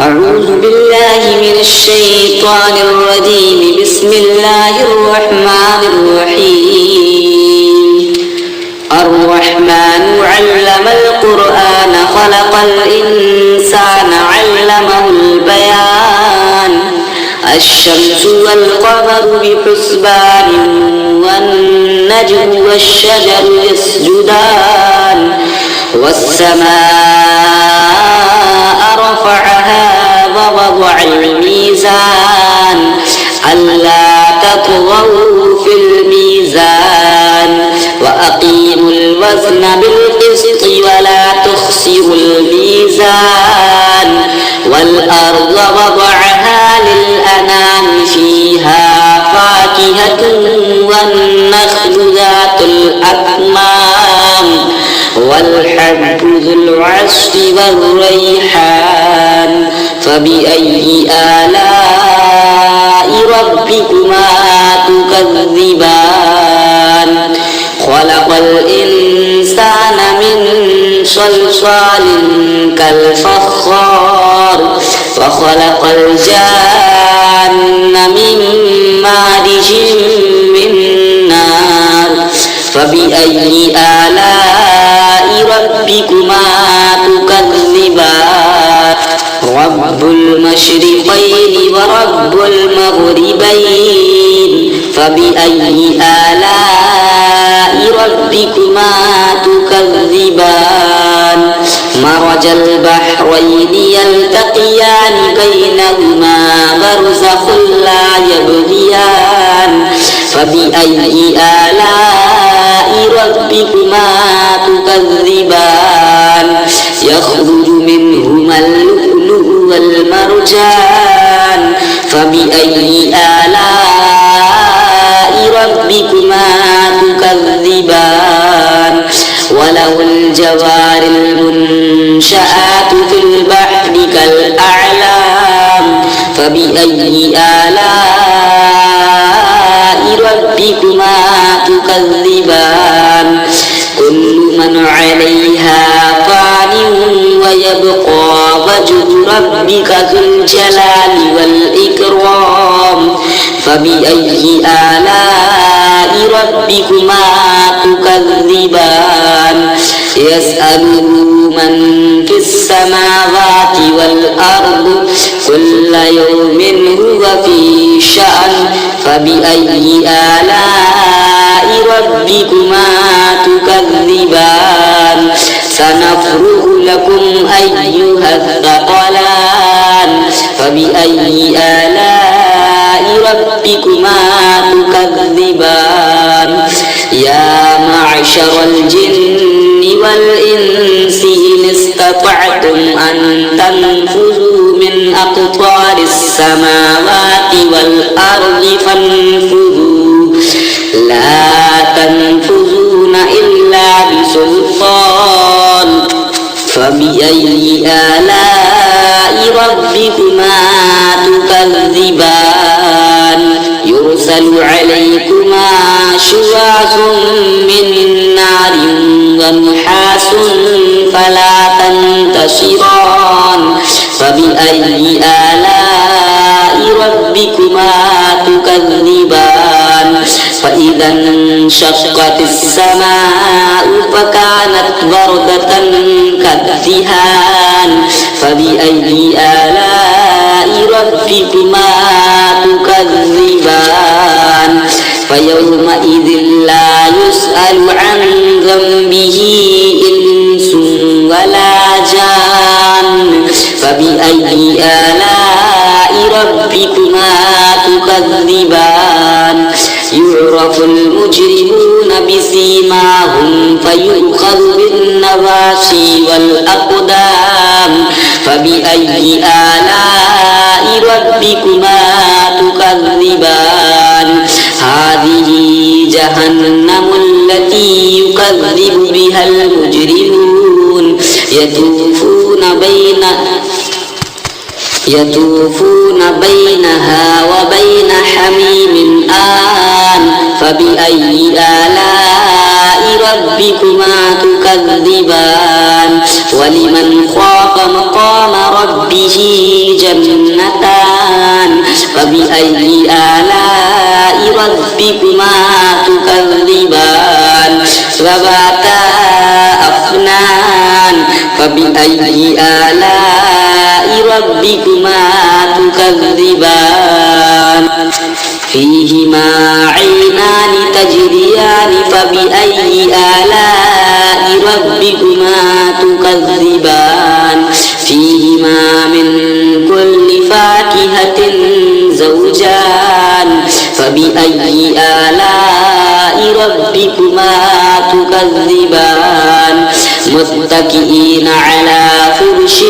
أعوذ بالله من الشيطان الرجيم. بسم الله الرحمن الرحيم. الرحمن علم القرآن خلق الإنسان علمه البيان. الشمس والقمر بحسبان والنجم والشجر يسجدان والسماء رفعها ووضع الميزان ألا تطغوا في الميزان وأقيموا الوزن بالقسط ولا تخسروا الميزان والأرض وضعها للأنام فيها فاكهة والنخل ذات الأكمام والحب ذو العصف والريحان فبأي آلاء ربكما تكذبان خلق الإنسان من صلصال كالفخار وخلق الجان من مارج من نار فبأي آلاء ربكما تكذبان رب المشرقين ورب المغربين فبأي آلاء ربكما تكذبان مرج البحرين يلتقيان بينهما برزخ لا يبغيان فبأي آلاء ربكما تكذبان يخرج منهما اللؤلؤ والمرجان فبأي آلاء ربكما تكذبان وله الجوار المنشآت في البحر كالأعلام فبأي آلاء ربكما تكذبان كل من عليها فان ويبقى وجه ربك ذو الجلال والإكرام فبأي آلاء ربكما تكذبان يسأله من في السماوات والأرض كل يوم هو في شأن فبأي آلاء ربكما تكذبان سنفرغ لكم أيها الثقلان فبأي آلاء ربكما تكذبان يا معشر الجن والإنس إن استطعتم أن تنفذوا من أقطار السماوات والأرض فانفذوا لا تنفذون إلا بسلطان فبأي آلاء ربكما تكذبان يرسل عليكما شواظ من نار ونحاس فلا تنتصران فبأي آلاء ربكما تكذبان فإذا انشقت السماء فكانت وردة كالدهان فبأي آلاء ربكما تكذبان فيومئذ لا يسأل عن ذنبه إنس ولا جان فبأي آلاء ربكما تكذبان يعرف المجرمون بسيماهم فيؤخذ بالنواصي والأقدام فبأي آلاء ربكما تكذبان هذه جهنم التي يكذب بها المجرمون يطوفون بينها وبين حميم آن فبأي آلاء ربكما تكذبان ولمن خاف مقام ربه جنتان فبأي آلاء ربكما تكذبان ذواتا أفنان فبأي آلاء ربكما تكذبان فيهما عينان تجريان فبأي آلاء ربكما تكذبان فيهما من كل فاكهة زوجان فبأي آلاء ربكما تكذبان متكئين على فرش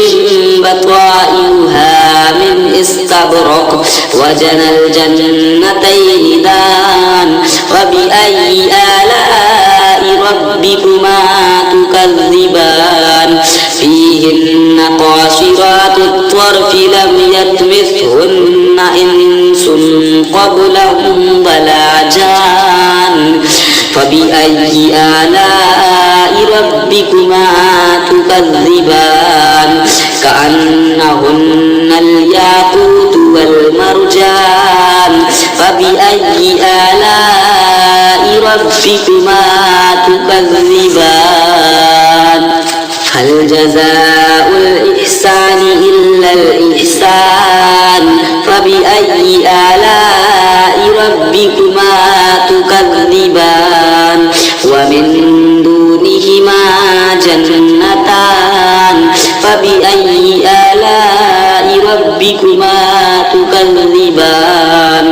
بطائنها من استبرق وجنى الجنتين دان وبأي آلاء ربكما تكذبان فيهن قاصرات الطرف لم يطمثهن إنس قبلهم ولا جان فبأي آلاء ربكما تكذبان كأنهن الياقوت والمرجان فبأي آلاء ربكما تكذبان هل جزاء الإحسان إلا الإحسان فبأي آلاء ربكما تكذبان ومن دونهما جنتان فبأي آلاء ربكما تكذبان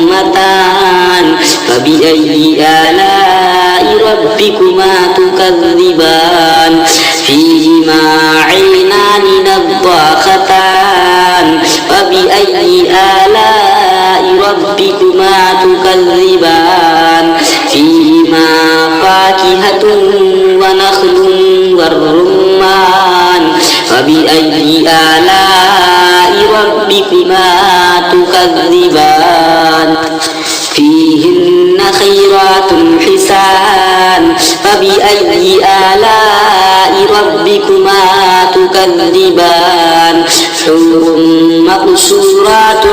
مدهامتان فبأي آلاء ربكما تكذبان فيهما عينان نضاختان فبأي آلاء ربكما تكذبان فيهما فاكهة ونخل والرمان فبأي آلاء ربكما تكذبان فيهن خيرات حسان فبأي آلاء ربكما تكذبان حور مقصورات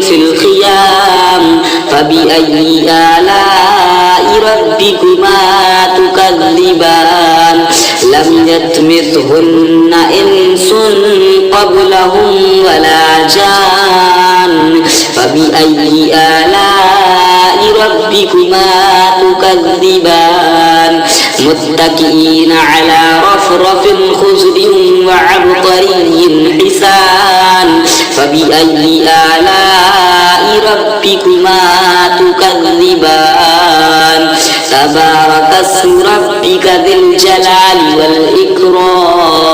في الخيام فبأي آلاء ربكما تكذبان لم يطمثهن إنس قبلهم ولا جان فبأي آلاء ربكما تكذبان متكئين على رفرف خضر وعبقري حسان فبأي آلاء ربكما تكذبان تبارك اسم ربك ذي الجلال والإكرام